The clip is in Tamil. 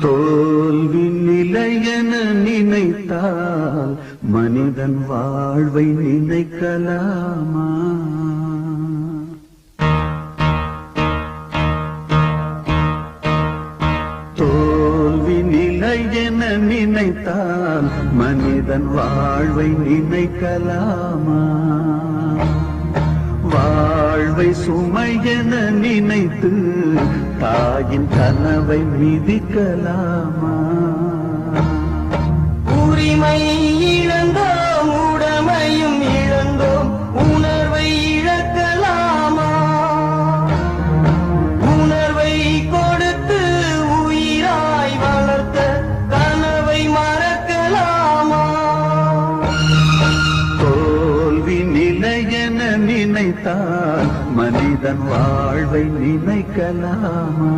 தோல்வி நிலையென நினைத்தால் மனிதன் வாழ்வை நினைக்கலாமா? தோல்வி நிலையென நினைத்தால் மனிதன் வாழ்வை நினைக்கலாமா? வாழ்வை சுமையென நினைத்து தாயின் கனவை மிதிக்கலாமா? உரிமை இழந்தோம், உடமையும் இழந்தோம், உணர்வை இழக்கலாமா? உணர்வை கொடுத்து உயிராய் வளர்த்த கனவை மறக்கலாமா? தோல்வி நிலையென நினைத்தால் மனிதன் வாழ்வை நினைக்கலாமா?